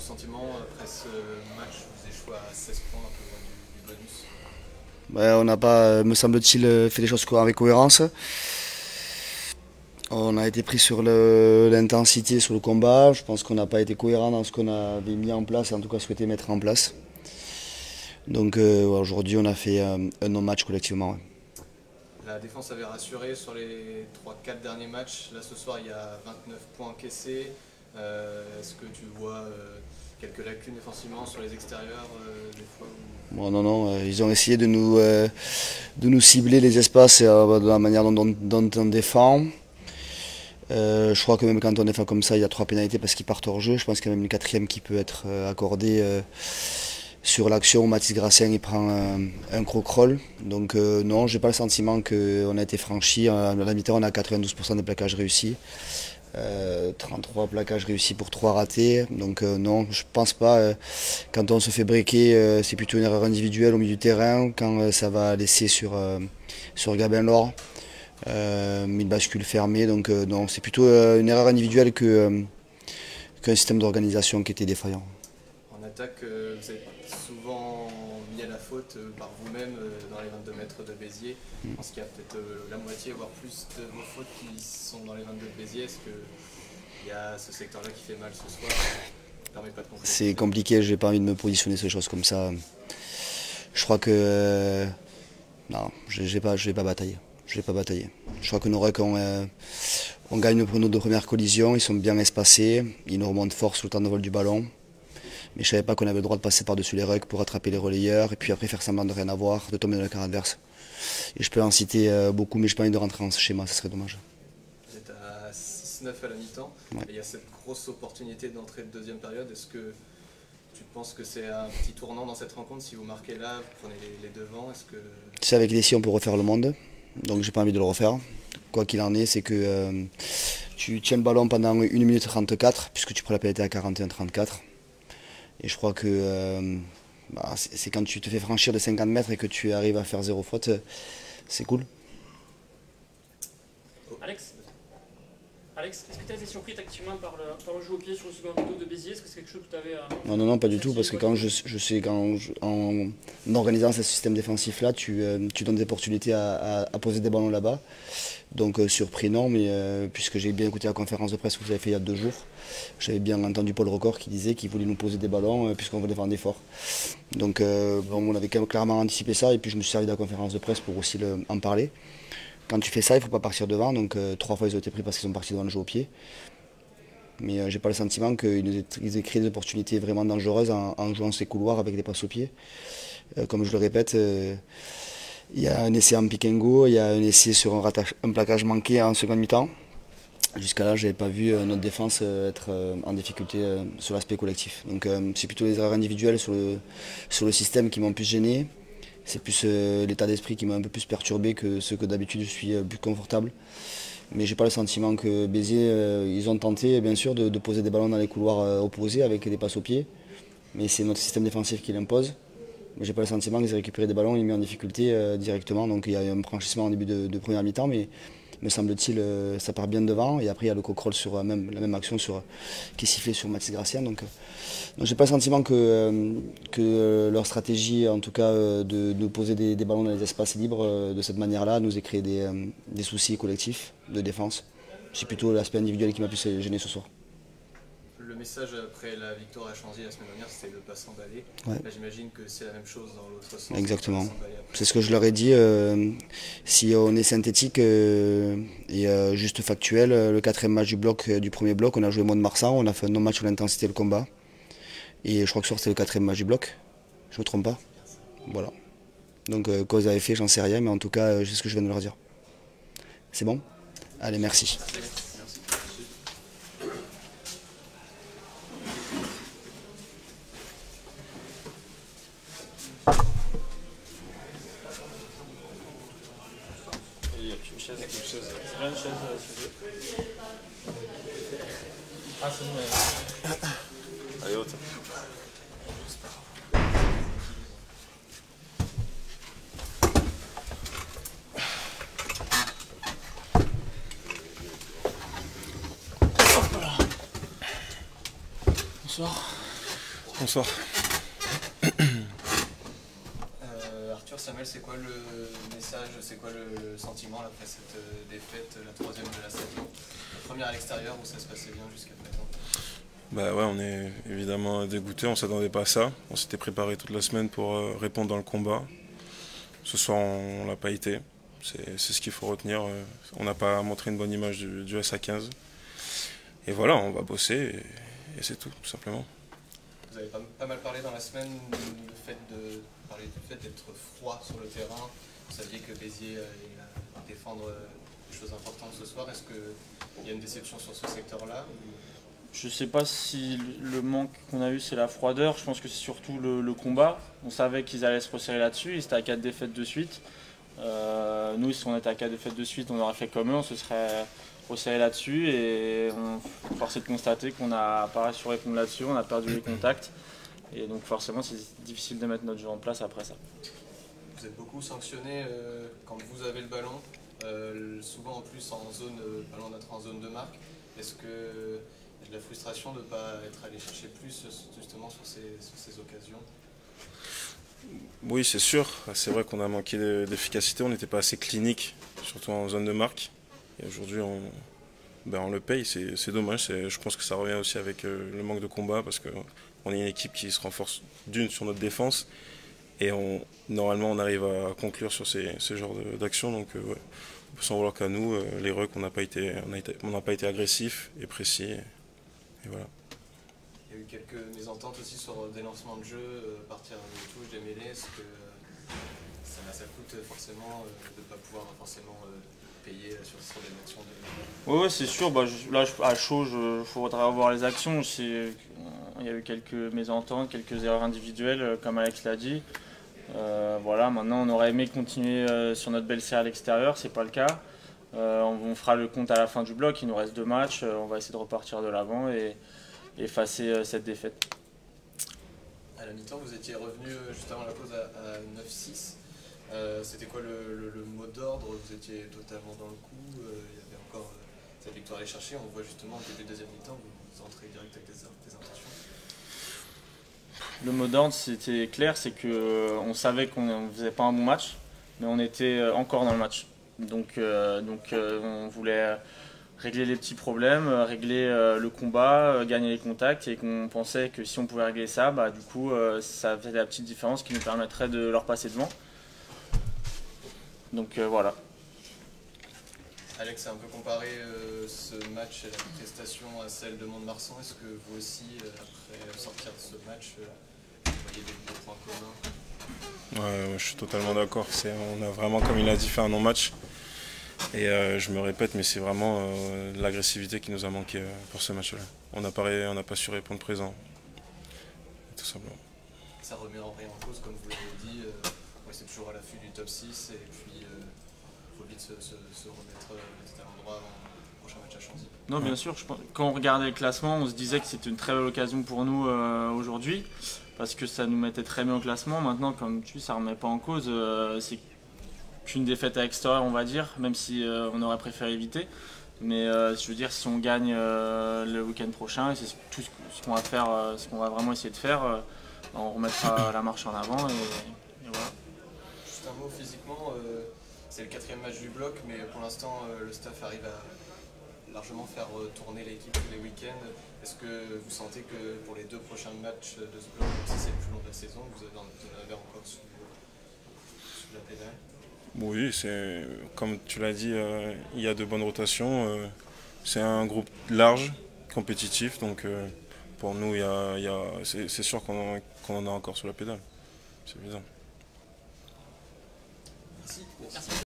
sentiment après ce match? Vous échouez à 16 points, un peu loin du bonus. On n'a pas, me semble-t-il, fait les choses avec cohérence. On a été pris sur l'intensité, sur le combat. Je pense qu'on n'a pas été cohérent dans ce qu'on avait mis en place, en tout cas souhaité mettre en place. Donc aujourd'hui, on a fait un non-match collectivement. Ouais. La défense avait rassuré sur les 3-4 derniers matchs. Là ce soir il y a 29 points encaissés. Est-ce que tu vois quelques lacunes défensivement sur les extérieurs des fois Bon, non, non, ils ont essayé de nous cibler les espaces de la manière dont on défend. Je crois que même quand on défend comme ça, il y a 3 pénalités parce qu'ils partent hors jeu. Je pense qu'il y a même une quatrième qui peut être accordée sur l'action où Mathis Gracien il prend un croc-roll. Donc non, j'ai pas le sentiment qu'on a été franchi. À la mi-temps, on a 92% des plaquages réussis. 33 plaquages réussis pour 3 ratés. Donc non, je pense pas. Quand on se fait breaker, c'est plutôt une erreur individuelle au milieu du terrain. Quand ça va laisser sur Gabin Laure, une bascule fermée. Donc non, c'est plutôt une erreur individuelle qu'un système d'organisation qui était défaillant. En attaque, vous êtes souvent mis à la faute par vous-même dans les 22 mètres de Béziers. Je pense qu'il y a peut-être la moitié, voire plus de vos fautes qui sont dans les 22 de Béziers. Est-ce qu'il y a ce secteur-là qui fait mal ce soir? C'est compliqué, j'ai pas envie de me positionner sur des choses comme ça. Je crois que non, je vais pas batailler. Je vais pas batailler. Je crois que nos recs on gagne nos 2 premières collisions, ils sont bien espacés, ils nous remontent fort sur le temps de vol du ballon. Mais je savais pas qu'on avait le droit de passer par-dessus les rucks pour attraper les relayeurs et puis après faire semblant de rien avoir, de tomber dans le camp adverse. Et je peux en citer beaucoup, mais j'ai pas envie de rentrer dans ce schéma, ça serait dommage. Vous êtes à 6-9 à la mi-temps, ouais. Et il y a cette grosse opportunité d'entrée de deuxième période. Est-ce que tu penses que c'est un petit tournant dans cette rencontre? Si vous marquez là, vous prenez les devants, est-ce que... C'est avec Dessy on peut refaire le monde, donc j'ai pas envie de le refaire. Quoi qu'il en est, c'est que tu tiens le ballon pendant 1 minute 34, puisque tu prends la pénalité à 41-34. Et je crois que c'est quand tu te fais franchir de 50 mètres et que tu arrives à faire 0 faute, c'est cool. Alex, est-ce que tu as été surpris tactiquement par le jeu au pied sur le second poteau de Béziers? Est-ce que c'est quelque chose que tu avais... Non, pas du tout, parce que en organisant ce système défensif-là, tu donnes des opportunités à poser des ballons là-bas. Donc surpris non, mais puisque j'ai bien écouté la conférence de presse que vous avez fait il y a 2 jours, j'avais bien entendu Paul Record qui disait qu'il voulait nous poser des ballons puisqu'on voulait faire un effort. Donc on avait clairement anticipé ça et puis je me suis servi de la conférence de presse pour aussi en parler. Quand tu fais ça, il ne faut pas partir devant, donc 3 fois ils ont été pris parce qu'ils sont partis devant le jeu au pied. Mais j'ai pas le sentiment qu'ils aient créé des opportunités vraiment dangereuses en jouant ces couloirs avec des passes au pied. Comme je le répète, il y a un essai en pick and go, il y a un essai sur un plaquage manqué en seconde mi-temps. Jusqu'à là, je n'avais pas vu notre défense être en difficulté sur l'aspect collectif. Donc c'est plutôt les erreurs individuelles sur le système qui m'ont plus gêné. C'est plus l'état d'esprit qui m'a un peu plus perturbé que ce que d'habitude je suis plus confortable. Mais j'ai pas le sentiment que Béziers, ils ont tenté bien sûr de poser des ballons dans les couloirs opposés avec des passes au pied. Mais c'est notre système défensif qui l'impose. Mais j'ai pas le sentiment qu'ils aient récupéré des ballons et mis en difficulté directement. Donc il y a eu un franchissement en début de première mi-temps, mais me semble-t-il ça part bien devant. Et après il y a le coq-roll sur la même action qui est sifflée sur Mathis Gracien. Donc j'ai pas le sentiment que leur stratégie, en tout cas de nous poser des ballons dans les espaces libres de cette manière-là, nous ait créé des soucis collectifs de défense. C'est plutôt l'aspect individuel qui m'a plus gêné ce soir. Le message après la victoire à Chanzy la semaine dernière, c'était de ne pas s'emballer. Ouais. J'imagine que c'est la même chose dans l'autre sens. Exactement. C'est ce que je leur ai dit. Si on est synthétique et juste factuel, le 4e match du premier bloc, on a joué Mont-de-Marsan, on a fait un non-match sur l'intensité et le combat. Et je crois que ce soir c'était le 4e match du bloc. Je ne me trompe pas. Voilà. Donc quoi ils avaient fait, j'en sais rien, mais en tout cas, c'est ce que je viens de leur dire. C'est bon? Allez, merci. Ah, c'est bon. Allez, haute. Bonsoir. Bonsoir. Arthur, Samuel, c'est quoi le message, c'est quoi le sentiment après cette défaite, la troisième de la saison? La première à l'extérieur où ça se passait bien jusqu'à présent. Bah ouais, on est évidemment dégoûté, on s'attendait pas à ça. On s'était préparé toute la semaine pour répondre dans le combat. Ce soir, on l'a pas été. C'est ce qu'il faut retenir. On n'a pas montré une bonne image du SA15. Et voilà, on va bosser et c'est tout simplement. Vous avez pas mal parlé dans la semaine du fait d'être froid sur le terrain. Vous saviez que Béziers allait défendre des choses importantes ce soir. Est-ce qu'il y a une déception sur ce secteur-là Je ne sais pas si le manque qu'on a eu c'est la froideur, je pense que c'est surtout le combat. On savait qu'ils allaient se resserrer là-dessus, ils étaient à 4 défaites de suite. Nous, si on était à 4 défaites de suite, on aurait fait comme eux, on se serait resserré là-dessus et force est de constater qu'on n'a pas réussi à répondre là-dessus, on a perdu les contacts et donc forcément c'est difficile de mettre notre jeu en place après ça. Vous êtes beaucoup sanctionné quand vous avez le ballon, souvent en plus en zone, ballon d'être en zone de marque. Est-ce que il y a de la frustration de ne pas être allé chercher plus justement sur ces occasions? Oui, c'est sûr. C'est vrai qu'on a manqué d'efficacité, on n'était pas assez clinique, surtout en zone de marque. Et aujourd'hui, on le paye, c'est dommage. Je pense que ça revient aussi avec le manque de combat parce qu'on est une équipe qui se renforce d'une sur notre défense et normalement on arrive à conclure sur ces genres d'actions. Donc ouais, on peut s'en vouloir qu'à nous, les rucks, on n'a pas été agressifs et précis. Et voilà. Il y a eu quelques mésententes aussi sur des lancements de jeu, partir des touches, des mêlées. Est-ce que ça coûte forcément de ne pas pouvoir forcément payer sur des actions de... Oui, c'est sûr. Là, à chaud, il faudra voir les actions. Il y a eu quelques mésententes, quelques erreurs individuelles, comme Alex l'a dit. Voilà, maintenant, on aurait aimé continuer sur notre belle série à l'extérieur, c'est pas le cas. On fera le compte à la fin du bloc, il nous reste 2 matchs, on va essayer de repartir de l'avant et effacer cette défaite. À la mi-temps, vous étiez revenu juste avant la pause à 9-6. C'était quoi le mot d'ordre? Vous étiez totalement dans le coup, il y avait encore cette victoire à aller chercher. On voit justement au début de deuxième mi-temps, vous entrez direct avec des intentions. Le mot d'ordre, c'était clair, c'est qu'on savait qu'on ne faisait pas un bon match, mais on était encore dans le match. Donc on voulait régler les petits problèmes, régler le combat, gagner les contacts et qu'on pensait que si on pouvait régler ça, du coup ça faisait la petite différence qui nous permettrait de leur passer devant. Donc voilà. Alex a un peu comparé ce match et la prestation à celle de Mont-de-Marsan. Est-ce que vous aussi, après sortir de ce match, vous voyez des points communs? Ouais, je suis totalement d'accord. On a vraiment, comme il a dit, fait un non-match. Et je me répète, mais c'est vraiment l'agressivité qui nous a manqué pour ce match-là. On n'a pas su répondre présent, tout simplement. Ça remet en rien en cause, comme vous l'avez dit. C'est toujours à l'affût du top 6 et puis il faut vite se remettre à l'endroit avant le prochain match à Chanzy. Non, bien sûr, quand on regardait le classement, on se disait que c'était une très belle occasion pour nous aujourd'hui parce que ça nous mettait très bien au classement. Maintenant, comme tu dis, ça ne remet pas en cause. C'est qu'une défaite à l'extérieur, on va dire, même si on aurait préféré éviter. Mais je veux dire, si on gagne le week-end prochain, c'est tout ce qu'on va faire, ce qu'on va vraiment essayer de faire, on remettra la marche en avant et voilà. Juste un mot physiquement, c'est le 4e match du bloc, mais pour l'instant le staff arrive à largement faire tourner l'équipe tous les week-ends. Est-ce que vous sentez que pour les 2 prochains matchs de ce bloc, même si c'est le plus long de la saison, vous en avez encore sous la pédale? Oui, comme tu l'as dit, il y a de bonnes rotations. C'est un groupe large, compétitif, donc pour nous, c'est sûr qu'on en a encore sous la pédale. C'est évident. Merci.